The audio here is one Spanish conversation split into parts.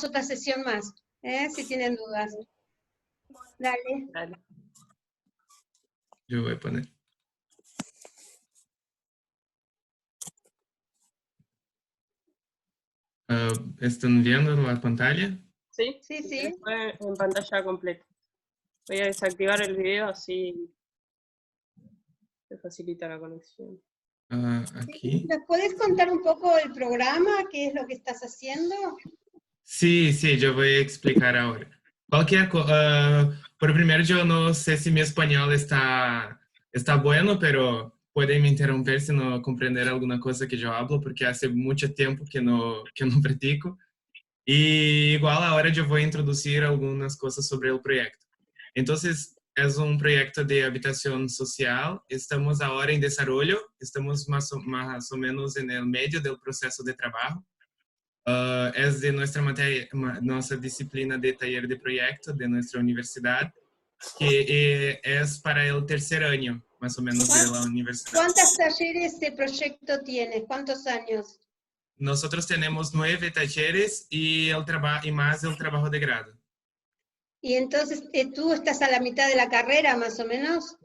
otra sesión más, si tienen dudas. Dale. Dale. Yo voy a poner. ¿Están viendo la pantalla? ¿Sí? Sí, sí. Fue en pantalla completa. Voy a desactivar el video así se facilita la conexión. Aquí. ¿Nos puedes contar un poco el programa? ¿Qué es lo que estás haciendo? Sí, sí, yo voy a explicar ahora. Por primero, yo no sé si mi español está bueno, pero pueden me interrumpir si no comprender alguna cosa que yo hablo, porque hace mucho tiempo que no practico. Y igual ahora yo voy a introducir algunas cosas sobre el proyecto. Entonces, es un proyecto de habitación social. Estamos ahora en desarrollo, estamos más o menos en el medio del proceso de trabajo. Es de nuestra materia, nuestra disciplina de taller de proyecto de nuestra universidad, que es para el tercer año, más o menos, de la universidad. ¿Cuántos talleres de proyecto tienes? ¿Cuántos años? Nosotros tenemos 9 talleres y más el trabajo de grado. Y entonces, ¿tú estás a la mitad de la carrera, más o menos?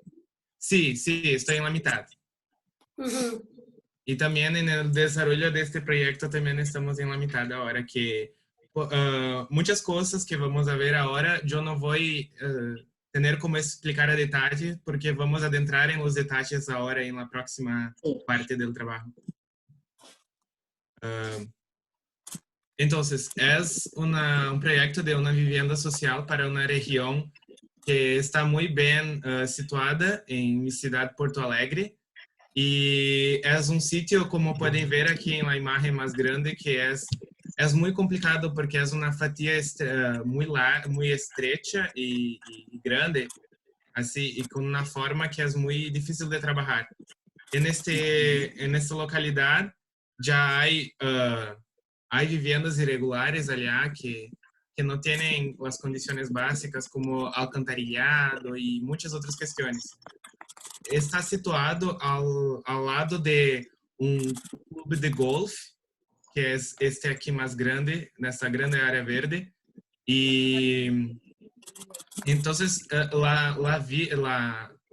Sí, sí, estoy en la mitad. Uh-huh. Y también en el desarrollo de este proyecto también estamos en la mitad ahora, que muchas cosas que vamos a ver ahora yo no voy a tener como explicar a detalle, porque vamos a adentrar en los detalles ahora en la próxima parte del trabajo. Entonces, es un proyecto de una vivienda social para una región que está muy bien situada en mi ciudad, Porto Alegre. Y es un sitio, como pueden ver aquí en la imagen más grande, que es muy complicado porque es una fatia muy estrecha y grande, así, y con una forma que es muy difícil de trabajar. En esta localidad ya hay viviendas irregulares allá que no tienen las condiciones básicas como alcantarillado y muchas otras cuestiones. Está situado ao lado de clube de golfe, que é este aqui mais grande, nessa grande área verde. E então,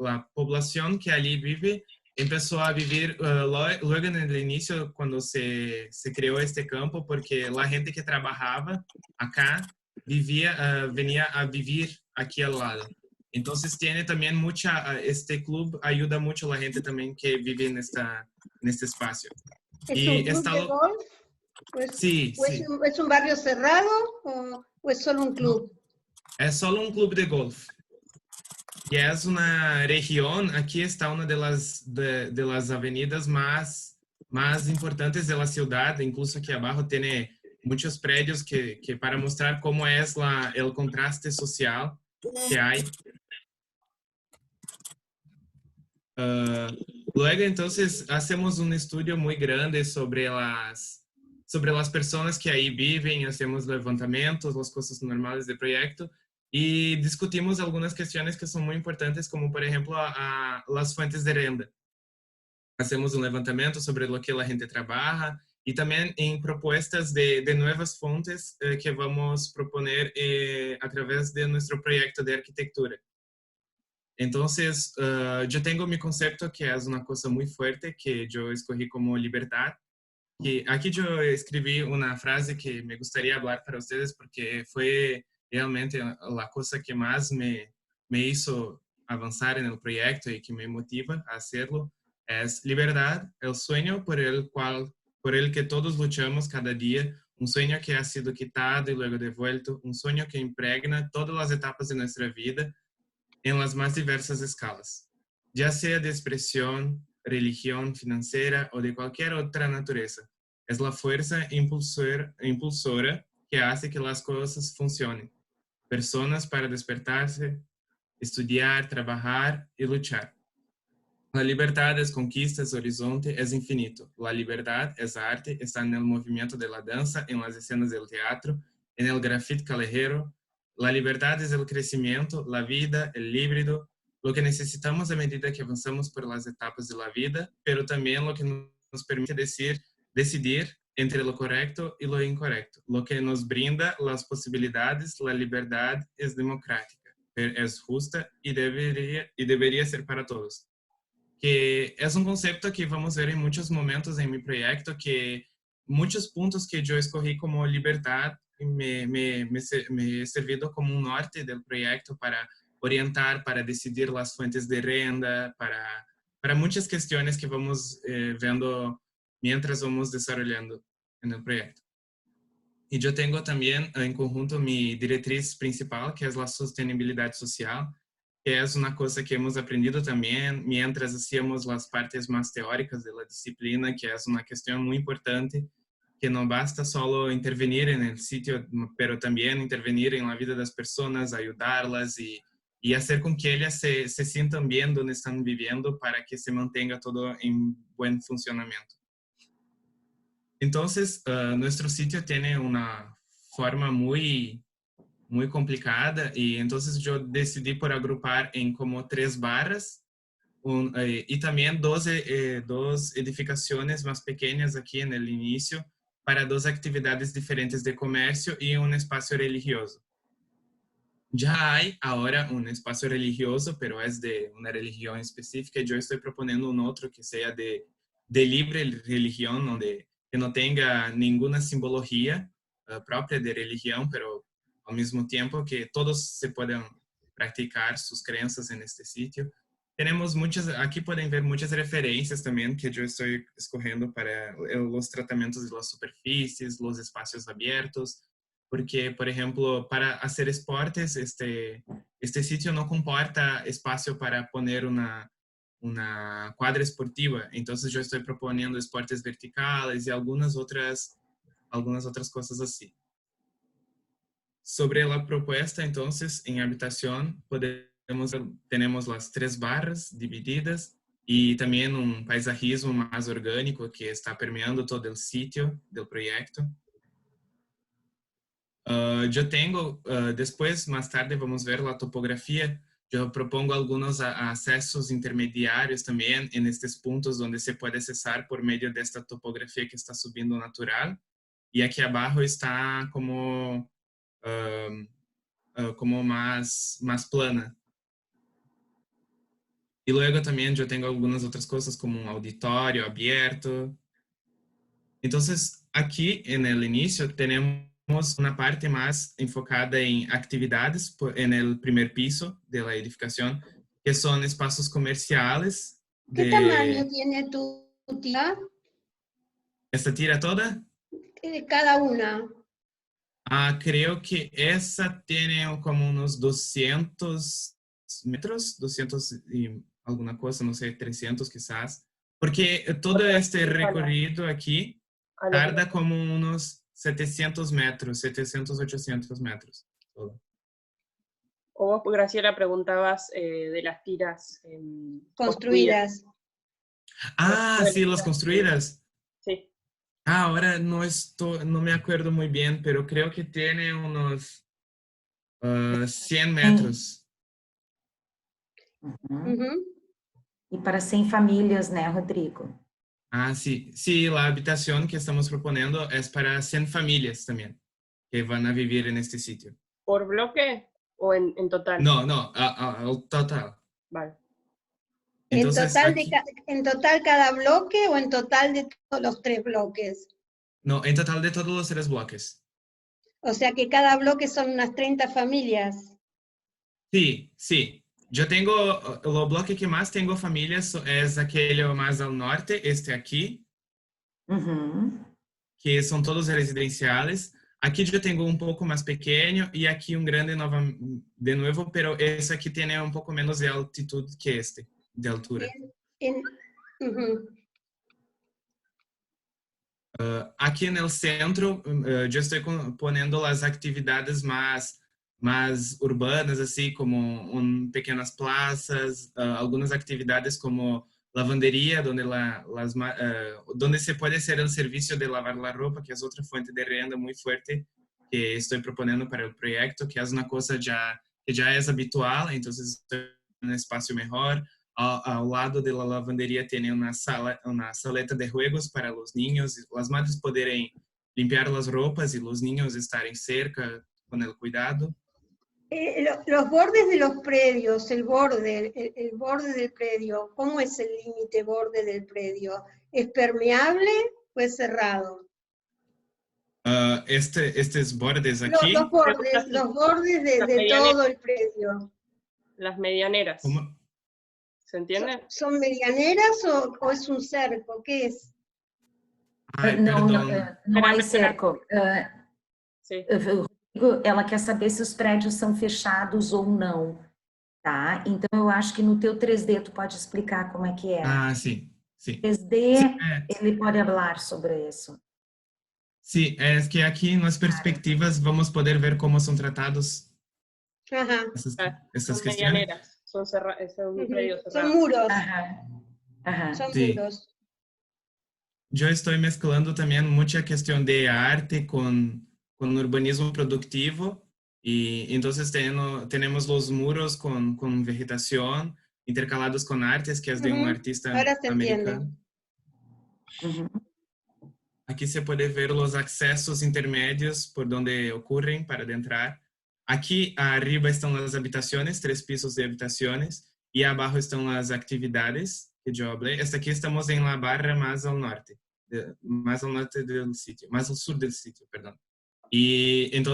a população que ali vive começou a viver logo no início, quando se criou este campo, porque a gente que trabalhava acá venia a viver aqui ao lado. Entonces tiene también este club ayuda mucho a la gente también que vive en este espacio. ¿Es un club de golf? Sí, sí. ¿Es un barrio cerrado o es solo un club? No, es solo un club de golf. Y es una región, aquí está una de las avenidas más importantes de la ciudad, incluso aquí abajo tiene muchos predios que para mostrar cómo es el contraste social que hay. Luego, entonces, hacemos un estudio muy grande sobre las personas que ahí viven, hacemos levantamientos, las cosas normales del proyecto, y discutimos algunas cuestiones que son muy importantes, como por ejemplo las fuentes de renta. Hacemos un levantamiento sobre lo que la gente trabaja y también en propuestas de nuevas fuentes que vamos a proponer a través de nuestro proyecto de arquitectura. Entonces, yo tengo mi concepto que es una cosa muy fuerte que yo escogí como libertad. Y aquí yo escribí una frase que me gustaría hablar para ustedes porque fue realmente la cosa que más me hizo avanzar en el proyecto y que me motiva a hacerlo. Es libertad, el sueño por el que todos luchamos cada día, un sueño que ha sido quitado y luego devuelto, un sueño que impregna todas las etapas de nuestra vida en las más diversas escalas, ya sea de expresión, religión, financiera o de cualquier otra naturaleza. Es la fuerza impulsora que hace que las cosas funcionen. Personas para despertarse, estudiar, trabajar y luchar. La libertad es conquista, es horizonte, es infinito. La libertad es arte, está en el movimiento de la danza, en las escenas del teatro, en el grafite callejero. La libertad es el crecimiento, la vida, el híbrido, lo que necesitamos a medida que avanzamos por las etapas de la vida, pero también lo que nos permite decidir entre lo correcto y lo incorrecto. Lo que nos brinda las posibilidades, la libertad es democrática, es justa y debería ser para todos. Que es un concepto que vamos a ver en muchos momentos en mi proyecto, que muchos puntos que yo escogí como libertad me he servido como un norte del proyecto para orientar, para decidir las fuentes de renta, para muchas cuestiones que vamos viendo mientras vamos desarrollando en el proyecto. Y yo tengo también en conjunto mi directriz principal, que es la sostenibilidad social, que es una cosa que hemos aprendido también mientras hacíamos las partes más teóricas de la disciplina, que es una cuestión muy importante, que no basta solo intervenir en el sitio, pero también intervenir en la vida de las personas, ayudarlas y hacer con que ellas se sientan bien donde están viviendo para que se mantenga todo en buen funcionamiento. Entonces, nuestro sitio tiene una forma muy complicada y entonces yo decidí por agrupar en como 3 barras y también dos edificaciones más pequeñas aquí en el inicio para 2 actividades diferentes de comercio y un espacio religioso. Ya hay ahora un espacio religioso, pero es de una religión específica y yo estoy proponiendo un otro que sea de libre religión, donde que no tenga ninguna simbología propia de religión, pero al mismo tiempo que todos se puedan practicar sus creencias en este sitio. Tenemos aquí pueden ver muchas referencias también que yo estoy escogiendo para los tratamientos de las superficies, los espacios abiertos, porque, por ejemplo, para hacer esportes, este sitio no comporta espacio para poner una cuadra esportiva. Entonces yo estoy proponiendo esportes verticales y algunas otras cosas así. Sobre la propuesta, entonces, en habitación tenemos las 3 barras divididas y también un paisajismo más orgánico que está permeando todo el sitio del proyecto. Yo tengo, después, más tarde, vamos a ver la topografía. Yo propongo algunos accesos intermediarios también en estos puntos donde se puede accesar por medio de esta topografía que está subiendo natural. Y aquí abajo está como más plana. Y luego también yo tengo algunas otras cosas como un auditorio abierto. Entonces, aquí en el inicio tenemos una parte más enfocada en actividades en el primer piso de la edificación, que son espacios comerciales. ¿Qué tamaño tiene tu tira? ¿Esta tira toda? Cada una. Creo que esa tiene como unos 200 metros, 200 y alguna cosa, no sé, 300 quizás. Porque todo este recorrido aquí tarda como unos 700 metros, 700, 800 metros. Todo. O vos, Graciela, preguntabas de las tiras Construidas. Sí, las construidas. Sí. Ahora no me acuerdo muy bien, pero creo que tiene unos 100 metros. E para 100 famílias, né, Rodrigo? Sí. Sí, la habitación que estamos proponiendo es para 100 familias también, que van a vivir en este sitio. ¿Por bloque o en total? No, al total. Vale. Entonces, ¿En total cada bloque o en total de todos los 3 bloques? No, en total de todos los 3 bloques. O sea que cada bloque son unas 30 familias. Sí. Yo tengo, el bloque que más tengo familias es aquel más al norte, este aquí, que son todos residenciales. Aquí yo tengo un poco más pequeño y aquí un grande de nuevo, pero ese aquí tiene un poco menos de altitud que este, de altura. Aquí en el centro, yo estoy poniendo las actividades más urbanas, así como pequeñas plazas, algunas actividades como lavandería, donde se puede hacer el servicio de lavar la ropa, que es otra fuente de renta muy fuerte que estoy proponiendo para el proyecto, que es una cosa que ya es habitual, entonces estoy en un espacio mejor. Ao lado de la lavandería tiene una saleta de juegos para los niños, las madres poderem limpiar las ropas y los niños estarem cerca con el cuidado. Los bordes de los predios, el borde del predio, ¿cómo es el límite borde del predio? ¿Es permeable o es cerrado? Estes bordes aquí. Los bordes de todo el predio. Las medianeras. ¿Cómo? ¿Se entiende? ¿Son medianeras o es un cerco? ¿Qué es? Ai, Não, perdão. não há cerco. Sí. Rodrigo, ela quer saber se os prédios são fechados ou não, tá? Então, eu acho que no teu 3D tu pode explicar como é que é. Ah, sim, sim. 3D, Sim, ele pode falar sobre isso. sim, é que aqui nas perspectivas vamos poder ver como são tratados Ajá. essas Son questões. medianeras. Son un predio Son cerrado. muros, Aham. son Sí. muros. Eu estou mesclando também muita questão de arte com urbanismo productivo e então temos os muros com vegetação intercalados com artes que é de artista Ahora se entiende. americano. Uhum. Aqui se pode ver os acessos intermédios por onde ocorrem para adentrar. Aqui arriba estão as habitações, 3 pisos de habitações, e abaixo estão as atividades que eu falei. Esta aqui estamos em La Barra, mais ao norte do sítio, mais ao sul do sítio, perdão. E então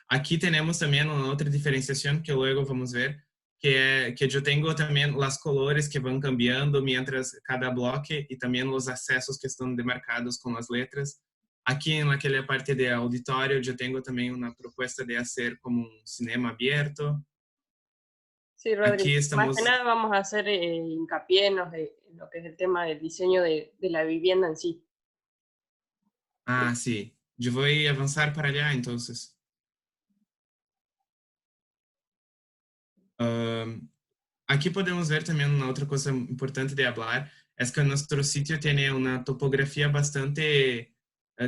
aqui temos também uma outra diferenciação que logo vamos ver, que eu tenho também as colores que vão cambiando mientras cada bloque e também os acessos que estão demarcados com as letras. Aqui naquela parte de auditório eu tenho também uma proposta de fazer como um cinema aberto. Sí, Rodrigo. Aquí estamos... Más que nada vamos a hacer hincapié en lo que es el tema del diseño de la vivienda en sí. Ah, sim. Eu vou avançar para allá, então. Aqui podemos ver também uma outra coisa importante de falar, é que nosso sítio tem uma topografia bastante,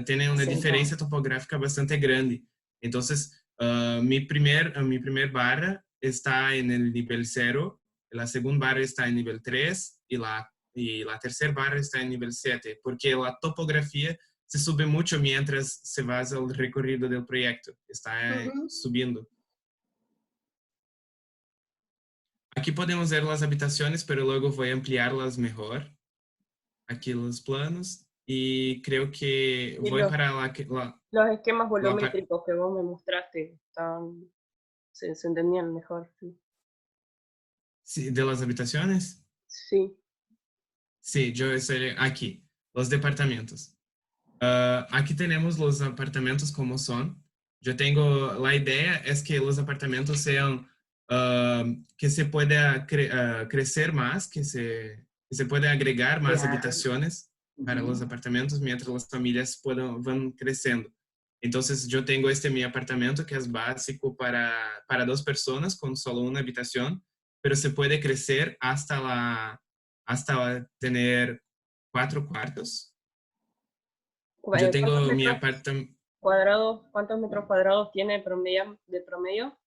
tem uma diferença topográfica bastante grande. Então, mi primer barra está en el nivel 0, la segunda barra está en nivel 3 y la tercera barra está en nivel 7, porque la topografía se sube mucho mientras se va al recorrido del proyecto, está subiendo. Aquí podemos ver las habitaciones, pero luego voy a ampliarlas mejor. Aquí los planos y creo que voy para los esquemas volumétricos que vos me mostraste se entendían mejor. Sí, ¿de las habitaciones? Sí. Sí, yo estoy aquí, los departamentos. Aquí tenemos los apartamentos como son. Yo tengo, la idea es que los apartamentos sean, que se pueda crecer más, que se pueda agregar más habitaciones para los apartamentos mientras las familias van creciendo. Entonces, yo tengo mi apartamento que es básico para 2 personas con solo una habitación, pero se puede crecer hasta tener 4 cuartos. Yo tengo mi apartamento. ¿Cuántos metros cuadrados tiene de promedio?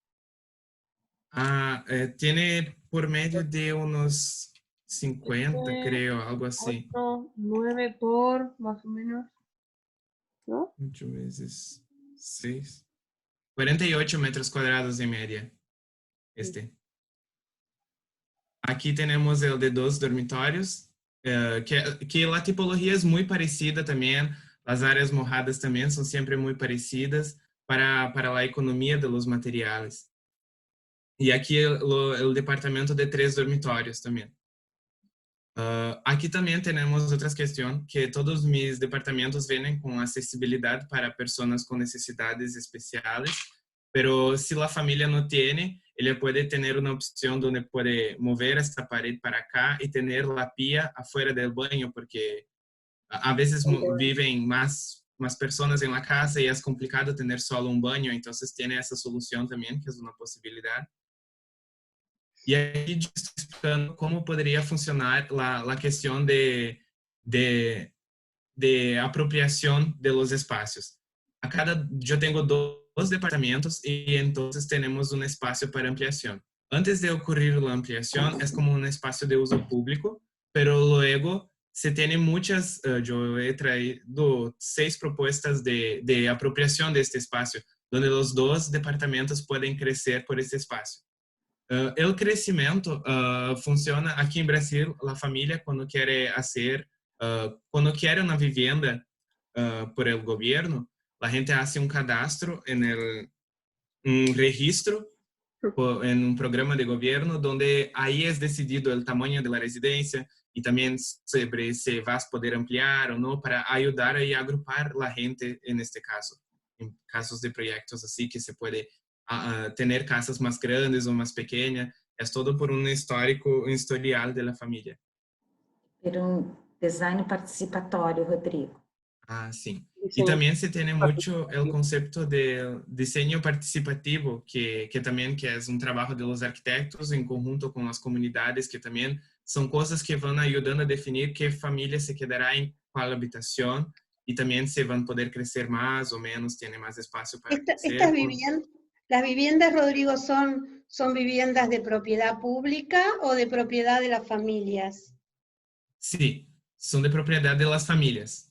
Tiene por medio de unos 50, creo, algo así. 9 por más o menos, ¿no? 8 veces 6. 48 metros cuadrados en media. Aquí tenemos el de 2 dormitorios, que la tipología es muy parecida también. Las áreas mojadas también son siempre muy parecidas para la economía de los materiales. Y aquí el departamento de 3 dormitorios también. Aquí también tenemos otra cuestión, que todos mis departamentos vienen con accesibilidad para personas con necesidades especiales, pero si la familia no tiene, ella puede tener una opción donde puede mover esta pared para acá y tener la pía afuera del baño, porque a veces viven más personas en la casa y es complicado tener solo un baño, entonces tiene esa solución también, que es una posibilidad. Y aquí yo estoy explicando cómo podría funcionar la cuestión de apropiación de los espacios. Yo tengo 2 departamentos y entonces tenemos un espacio para ampliación. antes de ocurrir la ampliación es como un espacio de uso público, pero luego se tiene muchas, yo he traído 6 propuestas de apropiación de este espacio, donde los 2 departamentos pueden crecer por este espacio. El crecimiento funciona aquí en Brasil, la familia cuando quiere cuando quiere una vivienda por el gobierno, la gente hace un cadastro en un registro, en un programa de gobierno, donde ahí es decidido el tamaño de la residencia y también sobre si vas a poder ampliar o no, para ayudar a agrupar la gente en este caso, en casos de proyectos así que se puede tener casas más grandes o más pequeñas, es todo por un historial de la familia. Pero design participatorio, Rodrigo. Sí. Diseño. Y también se tiene mucho el concepto de diseño participativo, que también que es un trabajo de los arquitectos en conjunto con las comunidades, que también son cosas que van ayudando a definir qué familia se quedará en cuál habitación y también se van a poder crecer más o menos, tiene más espacio para crecer. Las viviendas, Rodrigo, son viviendas de propiedad pública o de propiedad de las familias. Sí, son de propiedad de las familias,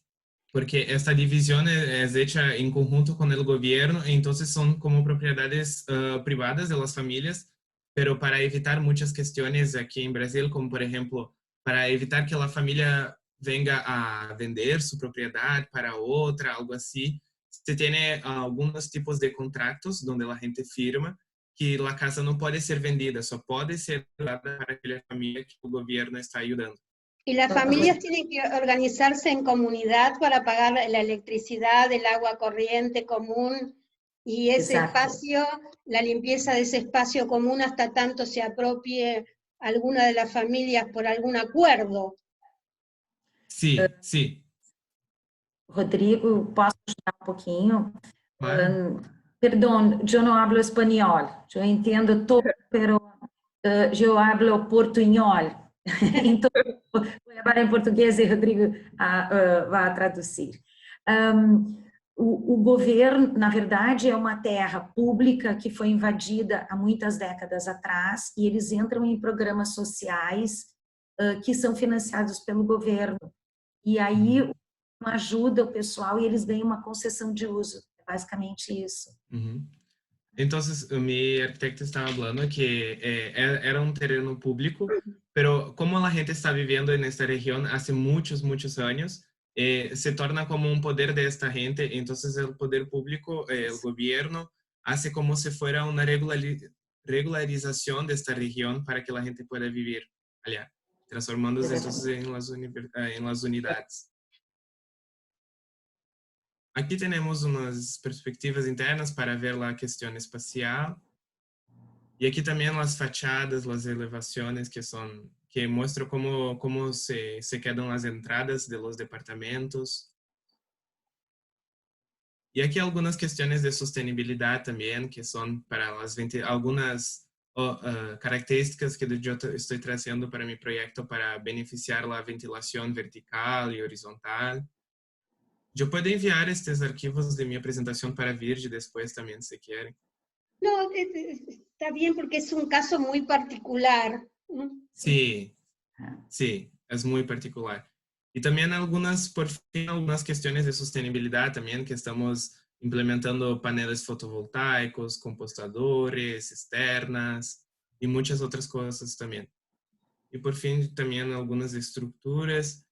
porque esta división es hecha en conjunto con el gobierno, entonces son como propiedades privadas de las familias, pero para evitar muchas cuestiones aquí en Brasil, como por ejemplo, para evitar que la familia venga a vender su propiedad para otra, algo así, se tiene algunos tipos de contratos donde la gente firma que la casa no puede ser vendida, solo puede ser dada para aquella familia que el gobierno está ayudando. Y las familias tienen que organizarse en comunidad para pagar la electricidad, el agua corriente común y ese espacio, la limpieza de ese espacio común hasta tanto se apropie alguna de las familias por algún acuerdo. Sí, sí. Rodrigo, posso ajudar um pouquinho? Claro. Perdão, eu não hablo espanhol. Eu entendo todo, pero eu hablo portunhol. Então, vou falar em português e Rodrigo vai traduzir. O governo, na verdade, é uma terra pública que foi invadida há muitas décadas atrás e eles entram em programas sociais que são financiados pelo governo. E aí ajuda o pessoal e eles ganham uma concessão de uso. É basicamente isso. Entonces, mi arquitecto estaba hablando que era un terreno público, pero como la gente está viviendo en esta región hace muchos, muchos años, se torna como un poder de esta gente. Entonces, el poder público, el gobierno, hace como si fuera una regularización de esta región para que la gente pueda vivir allá, transformándose entonces en las unidades. Aquí tenemos unas perspectivas internas para ver la cuestión espacial. Y aquí también las fachadas, las elevaciones que muestran cómo se quedan las entradas de los departamentos. Y aquí algunas cuestiones de sostenibilidad también, que son para algunas características que yo estoy trazando para mi proyecto para beneficiar la ventilación vertical y horizontal. Yo puedo enviar estos archivos de mi presentación para Virgi después también, si quieren. No, está bien porque es un caso muy particular. Sí, sí, es muy particular. Y también por fin, algunas cuestiones de sostenibilidad también, que estamos implementando paneles fotovoltaicos, compostadores, cisternas y muchas otras cosas también. Y por fin también algunas estructuras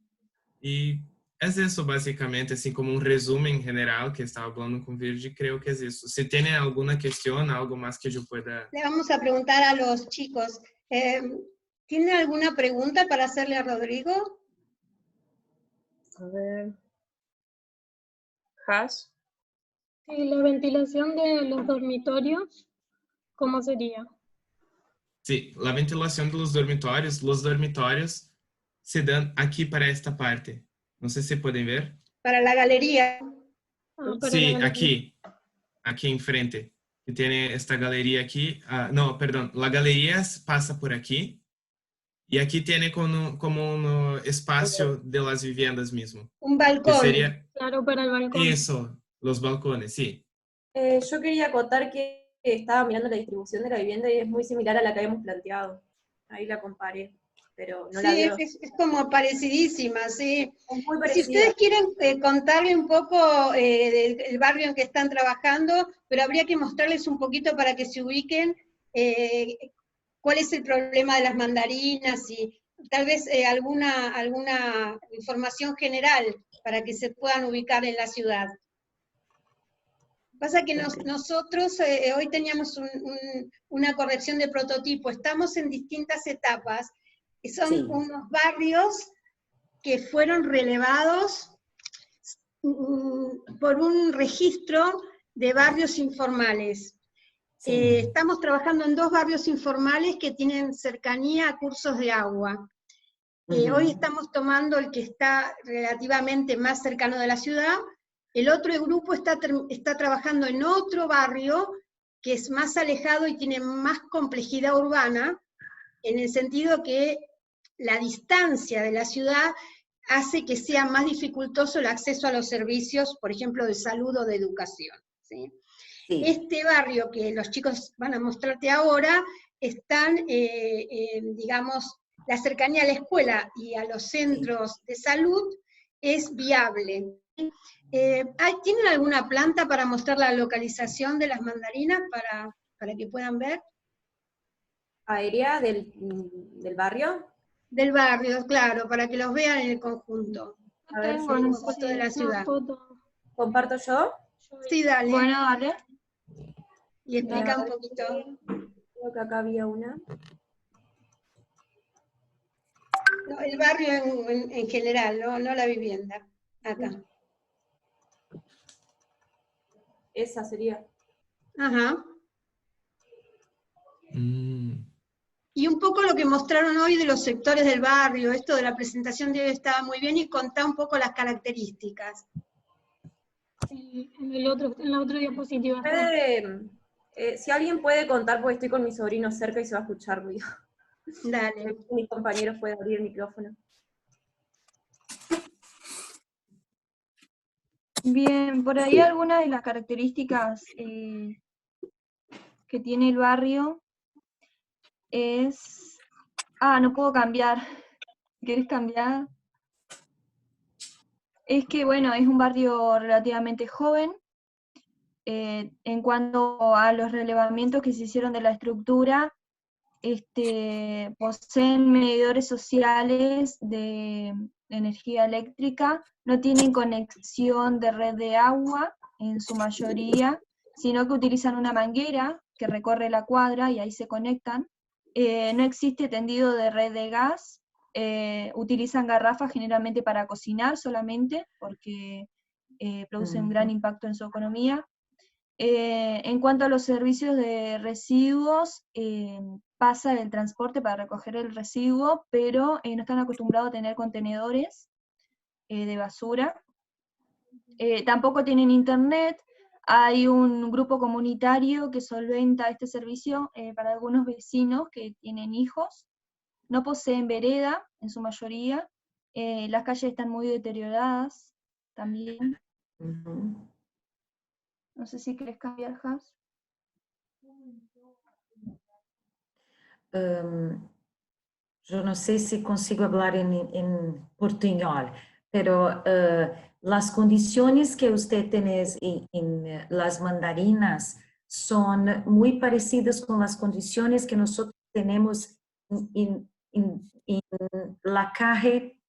y es eso básicamente, así como un resumen general que estaba hablando con Virgi, creo que es eso. Si tiene alguna cuestión, algo más que yo pueda... Le vamos a preguntar a los chicos. ¿Tienen alguna pregunta para hacerle a Rodrigo? A ver. ¿Has? Sí, la ventilación de los dormitorios, ¿cómo sería? Sí, la ventilación de los dormitorios se dan aquí para esta parte. No sé si pueden ver. Para la galería. Sí, aquí enfrente. Que tiene esta galería aquí. No, perdón, la galería pasa por aquí. Y aquí tiene como un espacio de las viviendas mismo. Un balcón. Que sería, Claro, para el balcón. eso, los balcones, sí. Yo quería acotar que estaba mirando la distribución de la vivienda y es muy similar a la que habíamos planteado. Ahí la comparé, pero no la Sí, veo. es como parecidísima, sí. Es muy Si parecida. ustedes quieren contarle un poco del barrio en que están trabajando, pero habría que mostrarles un poquito para que se ubiquen cuál es el problema de las mandarinas y tal vez alguna información general para que se puedan ubicar en la ciudad. Pasa que nosotros hoy teníamos una corrección de prototipo, estamos en distintas etapas, que son Sí. unos barrios que fueron relevados por un registro de barrios informales. Sí. Estamos trabajando en 2 barrios informales que tienen cercanía a cursos de agua. Hoy estamos tomando el que está relativamente más cercano de la ciudad. El otro grupo está trabajando en otro barrio que es más alejado y tiene más complejidad urbana, en el sentido que la distancia de la ciudad hace que sea más dificultoso el acceso a los servicios, por ejemplo, de salud o de educación, ¿sí? Sí. Este barrio que los chicos van a mostrarte ahora, están, digamos, la cercanía a la escuela y a los centros de salud es viable. ¿Tienen alguna planta para mostrar la localización de las mandarinas para que puedan ver? ¿Aérea del barrio? Del barrio, claro, para que los vean en el conjunto. A ver, Tengo, sí, no foto sé, de la una ciudad. foto. ¿comparto yo? Sí, dale. Bueno, dale. Y explica A un ver, poquito. creo que acá había una. No, el barrio en general, no la vivienda. Acá. Esa sería. Ajá. Mm. Y un poco lo que mostraron hoy de los sectores del barrio, esto de la presentación de hoy estaba muy bien, y contá un poco las características. En la otra diapositiva. Si alguien puede contar, porque estoy con mi sobrino cerca y se va a escuchar ruido. Dale. Mis compañeros pueden abrir el micrófono. Bien, por ahí algunas de las características que tiene el barrio es... no puedo cambiar. ¿Querés cambiar? Es que, bueno, es un barrio relativamente joven. En cuanto a los relevamientos que se hicieron de la estructura, poseen medidores sociales de energía eléctrica, no tienen conexión de red de agua en su mayoría, sino que utilizan una manguera que recorre la cuadra y ahí se conectan. No existe tendido de red de gas, utilizan garrafas generalmente para cocinar solamente, porque producen un gran impacto en su economía. En cuanto a los servicios de residuos, pasa el transporte para recoger el residuo, pero no están acostumbrados a tener contenedores de basura. Tampoco tienen internet. Hay un grupo comunitario que solventa este servicio para algunos vecinos que tienen hijos. No poseen vereda, en su mayoría. Las calles están muy deterioradas también. No sé si querés cambiar, Has. Yo no sé si consigo hablar en portuñol, pero las condiciones que usted tiene en las mandarinas son muy parecidas con las condiciones que nosotros tenemos en la calle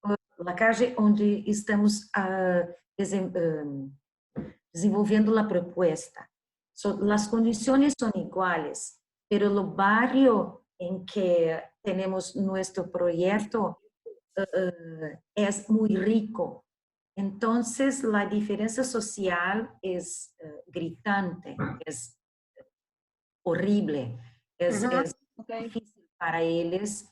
donde estamos desenvolviendo la propuesta. Las condiciones son iguales, pero el barrio en que tenemos nuestro proyecto es muy rico. Entonces, la diferencia social es gritante, es horrible, es difícil para ellos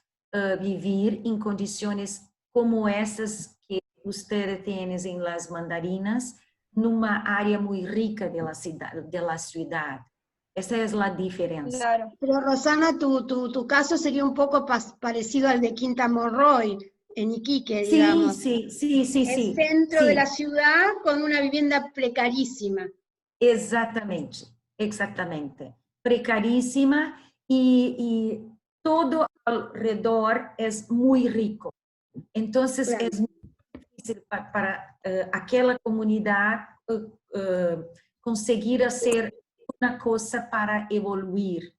vivir en condiciones como esas que usted tiene en las mandarinas, en una área muy rica de la ciudad. Esa es la diferencia. Claro. Pero Rosana, tu caso sería un poco parecido al de Quinta Morroy, en Iquique, digamos. Sí. El centro de la ciudad con una vivienda precarísima. Exactamente. precarísima y todo alrededor es muy rico. Entonces, claro. es muy difícil para aquella comunidad conseguir hacer una cosa para evoluir.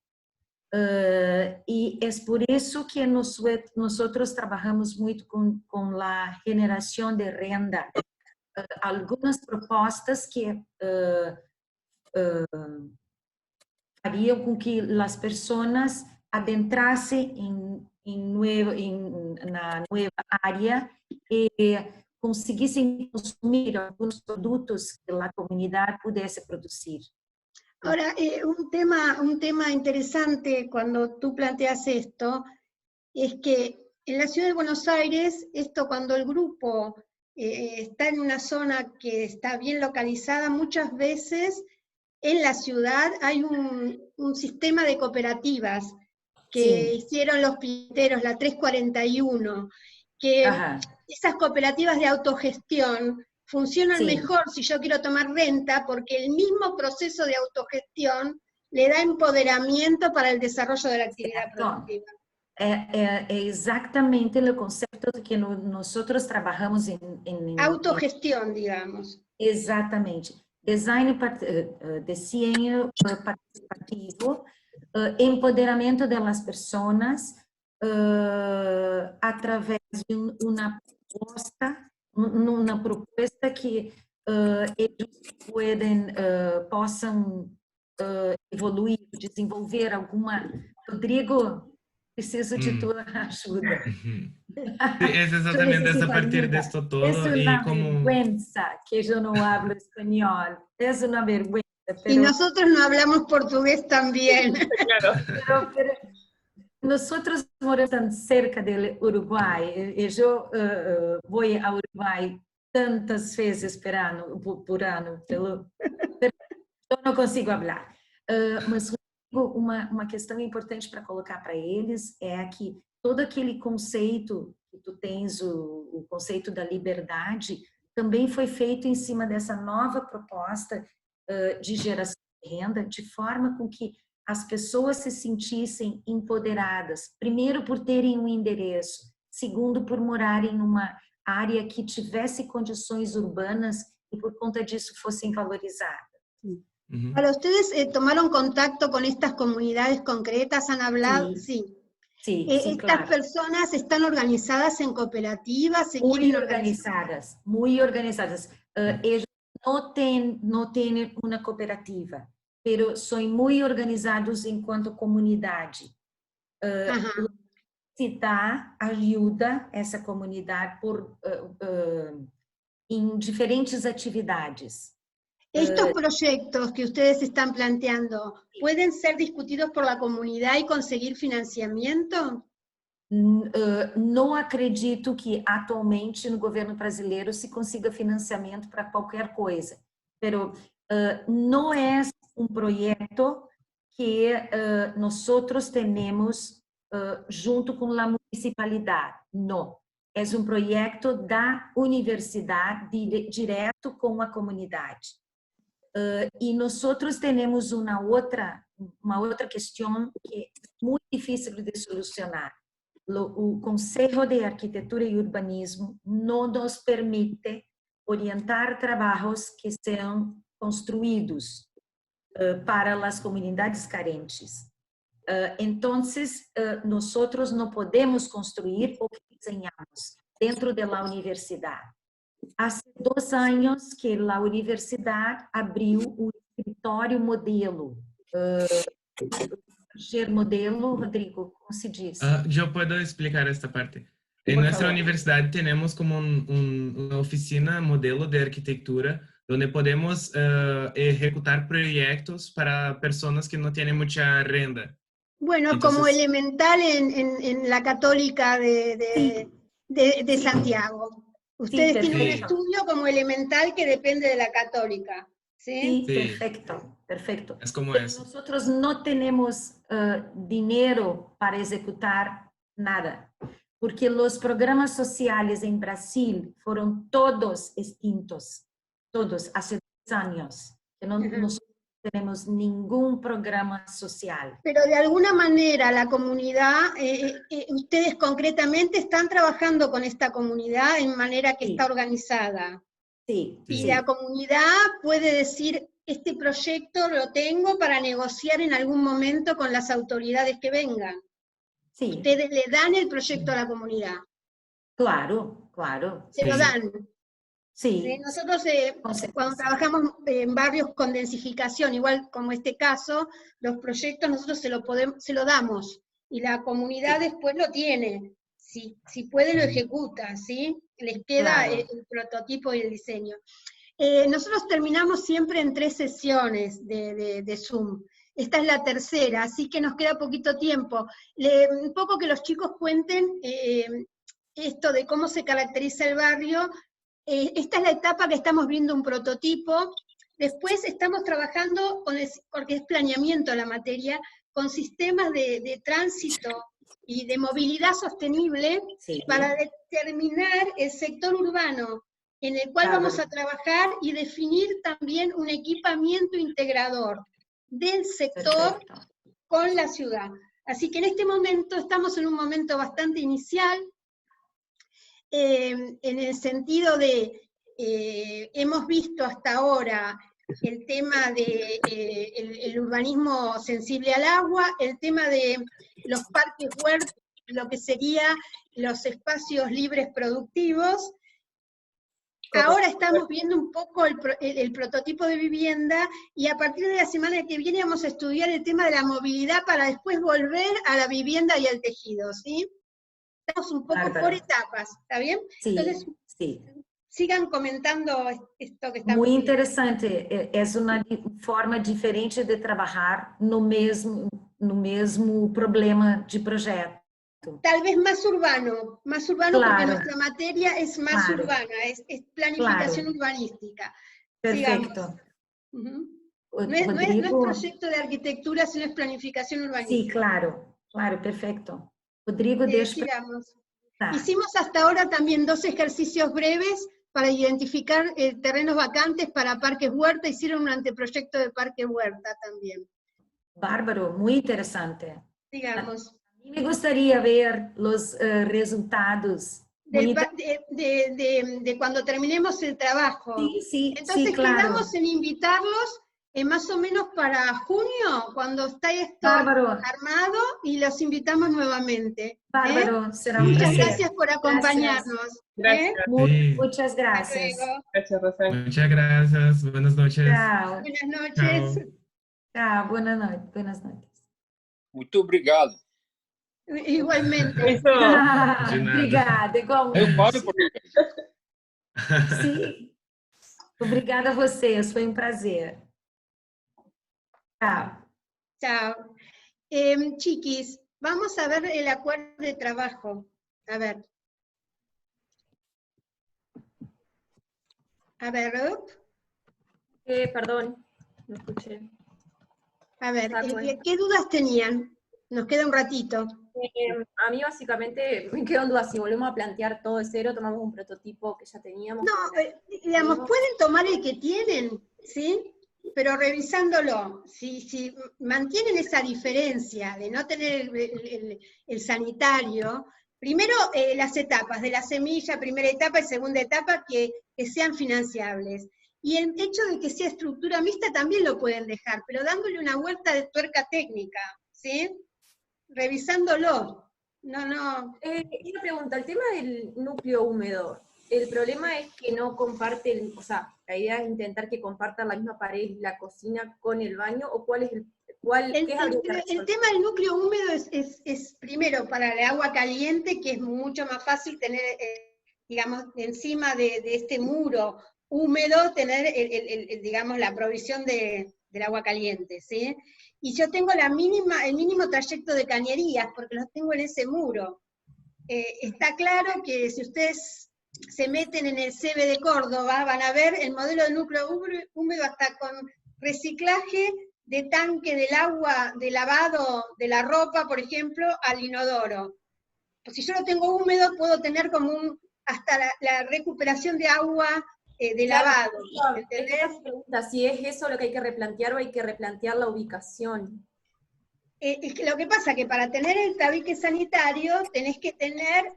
Y es por eso que nosotros trabajamos mucho con la generación de renda. Algunas propuestas que harían con que las personas adentrassem na nueva área e conseguissem consumir alguns produtos que a comunidade pudesse produzir. Ahora, un tema interesante cuando tú planteas esto, es que en la ciudad de Buenos Aires, esto cuando el grupo está en una zona que está bien localizada, muchas veces en la ciudad hay un sistema de cooperativas que hicieron los pinteros, la 341, que esas cooperativas de autogestión funcionan mejor si yo quiero tomar renta, porque el mismo proceso de autogestión le da empoderamiento para el desarrollo de la actividad productiva. É exatamente o conceito que nós trabalhamos em autogestión, digamos. Exatamente. Design participativo, empoderamento das pessoas através de uma proposta que eles possam evoluir, desenvolver alguma... Rodrigo, preciso de tua ajuda. Sí, es exactamente a partir de esto todo. Es una y como... vergüenza que yo no hablo español. Es una vergüenza. Pero... Y nosotros no hablamos portugués también. Claro. Pero nosotros moramos tan cerca del Uruguay. Y yo voy a Uruguay tantas veces por ano. Pero eu não consigo falar. Mas uma questão importante para colocar para eles é que todo aquele conceito que tu tens, o conceito da liberdade, também foi feito em cima dessa nova proposta de geração de renda, de forma com que as pessoas se sentissem empoderadas, primeiro por terem um endereço, segundo por morarem numa área que tivesse condições urbanas e por conta disso fossem valorizadas. Ahora, ¿ustedes tomaron contacto con estas comunidades concretas? ¿Han hablado? Sí. Sí, estas claro. Personas están organizadas en cooperativas. Muy organizadas, muy organizadas. Ellos no tienen una cooperativa, pero son muy organizados en cuanto a comunidad. La universidad ayuda a esa comunidad en diferentes actividades. ¿Estos proyectos que ustedes están planteando pueden ser discutidos por la comunidad y conseguir financiamiento? Não acredito que atualmente no governo brasileiro se consiga financiamento para qualquer coisa, pero não é um projeto que nós temos junto com a municipalidade, não. É um projeto da universidade direto com a comunidade. E nós temos uma outra questão que é muito difícil de solucionar. O Conselho de Arquitetura e Urbanismo não nos permite orientar trabalhos que sejam construídos para as comunidades carentes. Então, nós não podemos construir o que desenhamos dentro da universidade. Há 2 anos que a universidade abriu o escritório modelo. Modelo, Rodrigo, ¿cómo se dice? Yo puedo explicar esta parte. En nuestra universidad tenemos como una oficina modelo de arquitectura donde podemos ejecutar proyectos para personas que no tienen mucha renta. Bueno, entonces, como Elemental en la Católica de Santiago. Ustedes tienen un estudio como Elemental que depende de la Católica. Sí, perfecto. Es como eso. Nosotros no tenemos dinero para ejecutar nada, porque los programas sociales en Brasil fueron todos extintos, todos, hace 10 años. Que nosotros tenemos ningún programa social. Pero de alguna manera la comunidad, ustedes concretamente están trabajando con esta comunidad en manera que Sí. está organizada. Sí, Y sí, la comunidad puede decir, este proyecto lo tengo para negociar en algún momento con las autoridades que vengan. sí, Ustedes le dan el proyecto a la comunidad, claro, claro. se lo Sí. dan. Sí, ¿Sí? Nosotros con certeza. cuando trabajamos en barrios con densificación, igual como este caso, los proyectos nosotros se lo damos y la comunidad después lo tiene. Si puede lo ejecuta, ¿sí? Les queda Claro. el prototipo y el diseño. Nosotros terminamos siempre en 3 sesiones de Zoom. Esta es la tercera, así que nos queda poquito tiempo. Un poco que los chicos cuenten esto de cómo se caracteriza el barrio. Esta es la etapa que estamos viendo un prototipo. Después estamos trabajando, porque es planeamiento la materia, con sistemas de tránsito y de movilidad sostenible Sí. para determinar el sector urbano en el cual Claro. vamos a trabajar y definir también un equipamiento integrador del sector Perfecto. con la ciudad. Así que en este momento estamos en un momento bastante inicial, en el sentido de, hemos visto hasta ahora el tema de el urbanismo sensible al agua, el tema de los parques huertos, lo que sería los espacios libres productivos. Ahora estamos viendo un poco el prototipo de vivienda, y a partir de la semana que viene vamos a estudiar el tema de la movilidad para después volver a la vivienda y al tejido, ¿sí? Estamos un poco Bárbaro. por etapas, ¿está bien? Sí, Entonces, sí. sigan comentando esto que estamos Muy viendo. interessante. É uma forma diferente de trabalhar no mesmo problema de projeto. Tal vez más urbano porque Claro. nuestra materia es más Claro. urbana, es planificación Claro. urbanística. Perfecto. Sigamos. Ujú. O- No es Rodrigo, proyecto de arquitectura, sino es planificación sí, urbanística. claro, claro, perfecto. Rodrigo, deixa eu Sigamos. perguntar. Hicimos hasta ahora también 2 ejercicios breves para identificar terrenos vacantes para parques huerta. Hicieron un anteproyecto de parque huerta también. Bárbaro, muy interesante. Sigamos. A mí me gustaría ver los resultados. Muy De cuando terminemos el trabajo. Sí, sí, Entonces sí, claro. quedamos en invitarlos más o menos para junio, cuando está esto Bárbaro, armado, y los invitamos nuevamente. bárbaro, será un Sí. Muchas placer. gracias por acompañarnos. Gracias. Muchas Hasta gracias. luego. Gracias, Rosario. Muchas gracias. Buenas noches. Tchau. Buenas noches. Chao. Tchau, buenas noches. Buenas noches. Muito obrigado. Igualmente. Eso. De nada. Obrigada, Eu igualmente. falo português. Sim. Obrigada a vocês, foi um prazer. Tchau. Chao. Chiquis, vamos a ver el acuerdo de trabajo. A ver. A ver, Ruth. Perdón, no escuché. A ver, Ah, bueno. ¿qué dudas tenían? Nos queda un ratito. A mí básicamente me quedan dudas, si volvemos a plantear todo de cero, tomamos un prototipo que ya teníamos. No, digamos, pueden tomar el que tienen, ¿sí? Pero revisándolo, si mantienen esa diferencia de no tener el sanitario, primero las etapas de la semilla, primera etapa y segunda etapa, que sean financiables. Y el hecho de que sea estructura mixta también lo pueden dejar, pero dándole una vuelta de tuerca técnica, ¿sí? Revisándolo. No. Una pregunta, el tema del núcleo húmedo, el problema es que no comparten, o sea, la idea es intentar que compartan la misma pared, la cocina con el baño, o cuál es el tema del núcleo húmedo es primero para el agua caliente, que es mucho más fácil tener, digamos, encima de este muro húmedo, tener, digamos, la provisión del agua caliente, ¿sí? Y yo tengo el mínimo trayecto de cañerías, porque los tengo en ese muro. Está claro que si ustedes se meten en el CEBE de Córdoba, van a ver el modelo de núcleo húmedo hasta con reciclaje de tanque del agua, de lavado de la ropa, por ejemplo, al inodoro. Pues si yo lo tengo húmedo, puedo tener como hasta la recuperación de agua de Claro, lavado. es que ¿Entendés? esa es mi pregunta, si es eso lo que hay que replantear o hay que replantear la ubicación. Es que lo que pasa es que para tener el tabique sanitario tenés que tener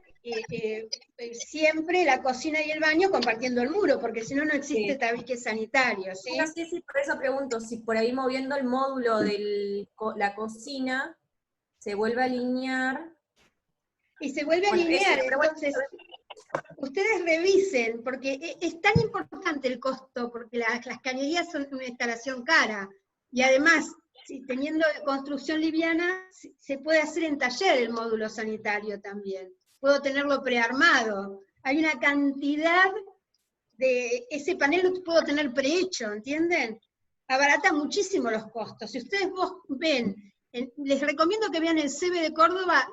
siempre la cocina y el baño compartiendo el muro, porque si no, no existe Sí. tabique sanitario, ¿sí? No sé si por eso pregunto, si por ahí moviendo el módulo de la cocina se vuelve a alinear. Y se vuelve a Bueno, alinear, pero bueno, entonces ustedes revisen, porque es tan importante el costo, porque las cañerías son una instalación cara, y además, si teniendo construcción liviana, se puede hacer en taller el módulo sanitario también. Puedo tenerlo prearmado. Hay una cantidad de... Ese panel lo puedo tener prehecho, ¿entienden? Abarata muchísimo los costos. Si ustedes ven, les recomiendo que vean el CEBE de Córdoba,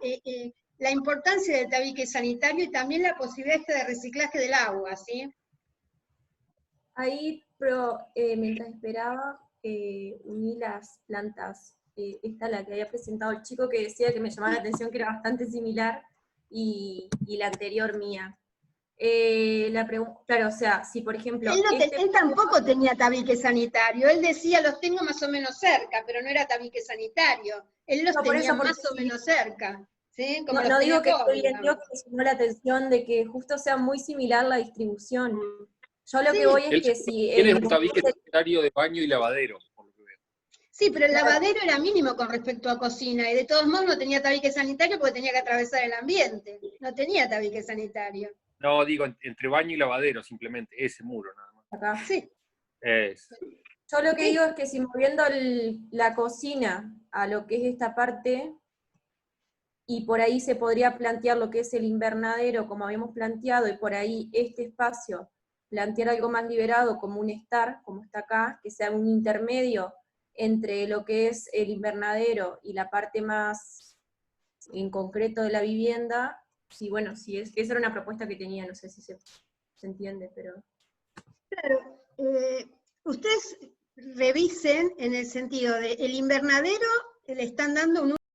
la importancia del tabique sanitario y también la posibilidad de reciclaje del agua, ¿sí? ahí, mientras esperaba, uní las plantas. Esta la que había presentado el chico que decía que me llamaba la atención, que era bastante similar, y la anterior mía. Claro, o sea, si por ejemplo... Él tampoco tenía tabique sanitario, él decía los tengo más o menos cerca, pero no era tabique sanitario, él los tenía más o menos cerca, ¿sí? Como no digo que estoy bien, digo que me llamó la atención de que justo sea muy similar la distribución. Yo lo que voy es que si... Tienes un tabique sanitario de baño y lavadero, por lo que veo. Sí, pero el lavadero era mínimo con respecto a cocina, y de todos modos no tenía tabique sanitario porque tenía que atravesar el ambiente, no tenía tabique sanitario. No, digo, entre baño y lavadero, simplemente, ese muro nada más. Acá. Sí. Yo lo que digo es que si moviendo la cocina a lo que es esta parte, y por ahí se podría plantear lo que es el invernadero, como habíamos planteado, y por ahí este espacio, plantear algo más liberado como un estar, como está acá, que sea un intermedio entre lo que es el invernadero y la parte más en concreto de la vivienda. Sí, bueno, sí, esa era una propuesta que tenía, no sé si se entiende, pero... Claro, ustedes revisen en el sentido de el invernadero le están dando un